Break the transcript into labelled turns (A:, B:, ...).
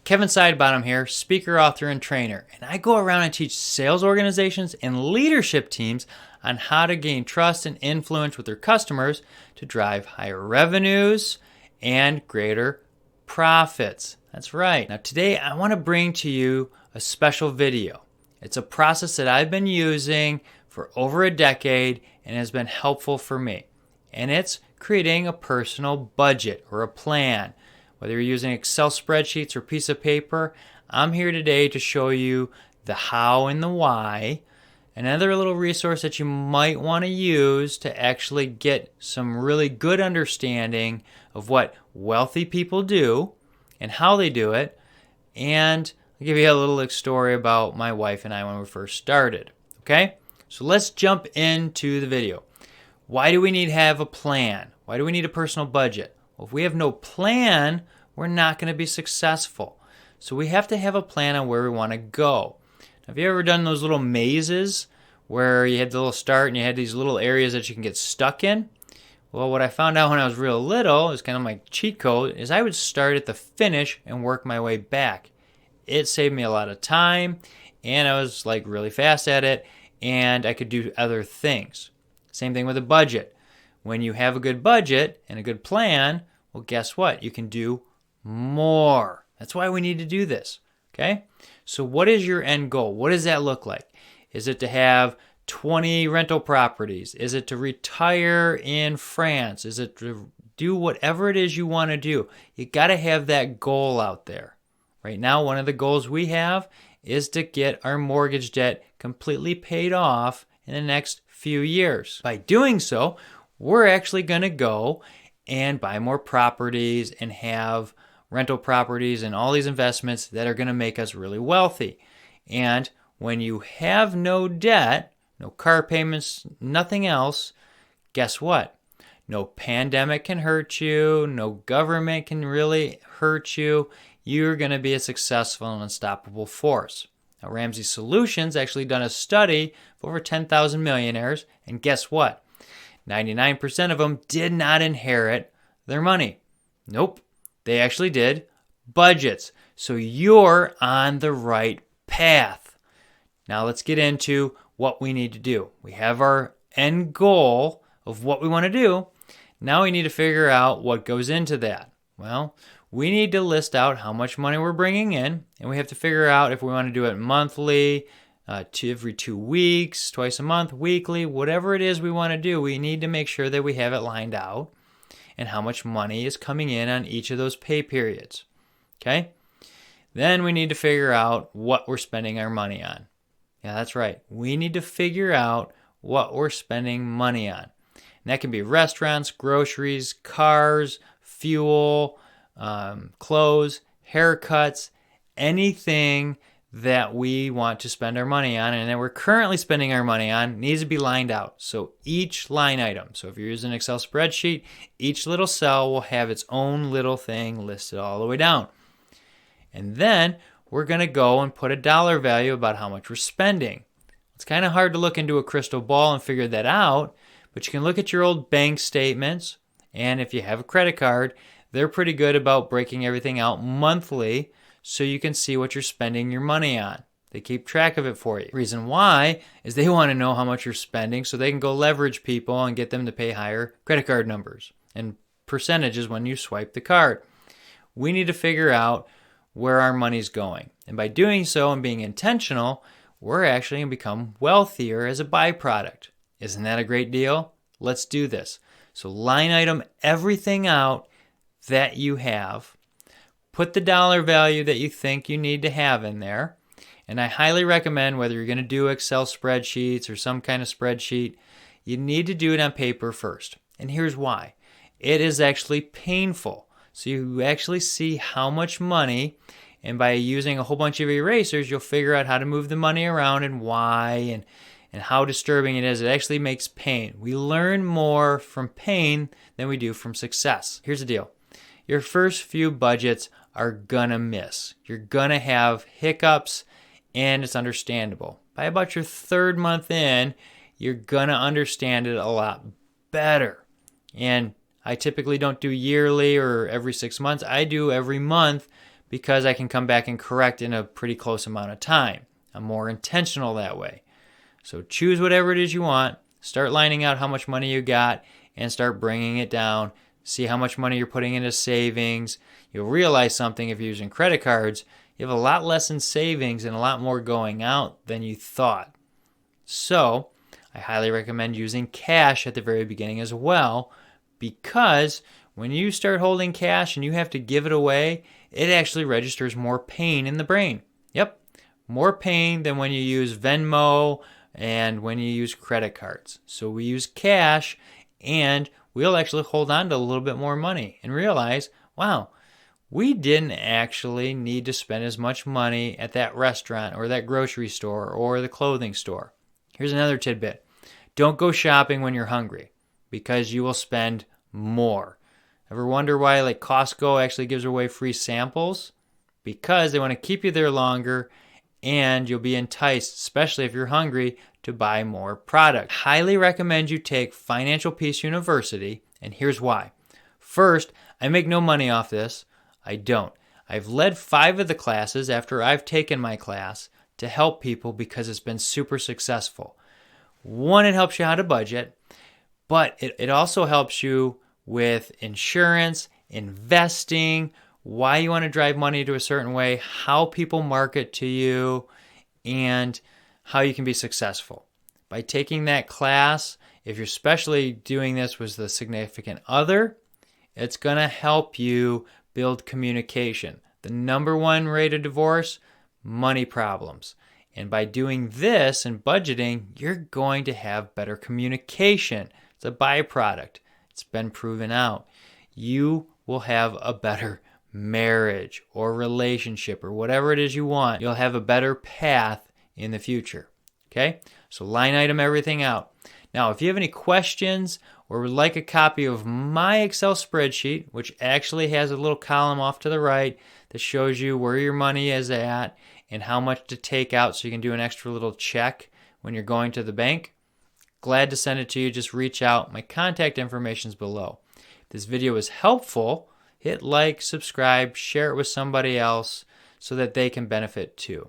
A: Kevin Sidebottom here, speaker, author, and trainer, and I go around and teach sales organizations and leadership teams on how to gain trust and influence with their customers to drive higher revenues and greater profits. That's right. Now today I want to bring to you a special video. It's a process that I've been using for over a decade and has been helpful for me. And it's creating a personal budget or a plan. Whether you're using Excel spreadsheets or piece of paper, I'm here today to show you the how and the why. Another little resource that you might want to use to actually get some really good understanding of what wealthy people do and how they do it. And I'll give you a little story about my wife and I when we first started. Okay? So let's jump into the video. Why do we need to have a plan? Why do we need a personal budget? Well, if we have no plan, we're not going to be successful. So we have to have a plan on where we want to go. Now, have you ever done those little mazes where you had the little start and you had these little areas that you can get stuck in? Well, what I found out when I was real little, is kind of my cheat code, is I would start at the finish and work my way back. It saved me a lot of time, and I was like really fast at it, and I could do other things. Same thing with a budget. When you have a good budget and a good plan, well, guess what? You can do more. That's why we need to do this, okay? So what is your end goal? What does that look like? Is it to have 20 rental properties? Is it to retire in France? Is it to do whatever it is you want to do? You got to have that goal out there. Right now, one of the goals we have is to get our mortgage debt completely paid off in the next few years. By doing so, we're actually going to go and buy more properties and have rental properties and all these investments that are going to make us really wealthy. And when you have no debt, no car payments, nothing else, guess what? No pandemic can hurt you. No government can really hurt you. You're going to be a successful and unstoppable force. Now, Ramsey Solutions actually done a study of over 10,000 millionaires, and guess what? 99% of them did not inherit their money. Nope, they actually did budgets. So you're on the right path. Now let's get into what we need to do. We have our end goal of what we want to do. Now we need to figure out what goes into that. Well, we need to list out how much money we're bringing in, and we have to figure out if we want to do it monthly, every 2 weeks, twice a month, weekly, whatever it is we want to do. We need to make sure that we have it lined out and how much money is coming in on each of those pay periods. Okay? Then we need to figure out what we're spending our money on. Yeah, that's right. We need to figure out what we're spending money on. And that can be restaurants, groceries, cars, fuel, clothes, haircuts, anything that we want to spend our money on and that we're currently spending our money on needs to be lined out. So each line item, so if you're using an Excel spreadsheet, each little cell will have its own little thing listed all the way down. And then we're going to go and put a dollar value about how much we're spending. It's kind of hard to look into a crystal ball and figure that out, but you can look at your old bank statements, and if you have a credit card, they're pretty good about breaking everything out monthly so you can see what you're spending your money on. They keep track of it for you. Reason why is they want to know how much you're spending so they can go leverage people and get them to pay higher credit card numbers and percentages when you swipe the card. We need to figure out where our money's going. And by doing so and being intentional, we're actually going to become wealthier as a byproduct. Isn't that a great deal? Let's do this. So line item everything out that you have. Put the dollar value that you think you need to have in there. And I highly recommend, whether you're going to do Excel spreadsheets or some kind of spreadsheet, you need to do it on paper first. And here's why. It is actually painful. So you actually see how much money, and by using a whole bunch of erasers, you'll figure out how to move the money around and why and how disturbing it is. It actually makes pain. We learn more from pain than we do from success. Here's the deal. Your first few budgets are gonna miss. You're gonna have hiccups, and it's understandable. By about your third month in, you're gonna understand it a lot better. And I typically don't do yearly or every 6 months. I do every month because I can come back and correct in a pretty close amount of time. I'm more intentional that way. So choose whatever it is you want, start lining out how much money you got, and start bringing it down. See how much money you're putting into savings. You'll realize something if you're using credit cards. You have a lot less in savings and a lot more going out than you thought. So I highly recommend using cash at the very beginning as well, because when you start holding cash and you have to give it away, it actually registers more pain in the brain. Yep, more pain than when you use Venmo and when you use credit cards. So we use cash, and we'll actually hold on to a little bit more money and realize, wow, we didn't actually need to spend as much money at that restaurant or that grocery store or the clothing store. Here's another tidbit. Don't go shopping when you're hungry, because you will spend more. Ever wonder why like Costco actually gives away free samples? Because they want to keep you there longer, and you'll be enticed, especially if you're hungry, to buy more product. Highly recommend you take Financial Peace University, and here's why. First, I make no money off this. I don't. I've led 5 of the classes after I've taken my class to help people because it's been super successful. 1, it helps you how to budget, but it also helps you with insurance, investing, why you want to drive money to a certain way, how people market to you, and how you can be successful. By taking that class, if you're especially doing this with a significant other, it's going to help you build communication. The number 1 rate of divorce, money problems. And by doing this and budgeting, you're going to have better communication. It's a byproduct. It's been proven out. You will have a better marriage or relationship or whatever it is you want. You'll have a better path in the future. Okay? So line item everything out. Now, if you have any questions or would like a copy of my Excel spreadsheet, which actually has a little column off to the right that shows you where your money is at and how much to take out so you can do an extra little check when you're going to the bank, glad to send it to you. Just reach out. My contact information is below. If this video is helpful, hit like, subscribe, share it with somebody else so that they can benefit too.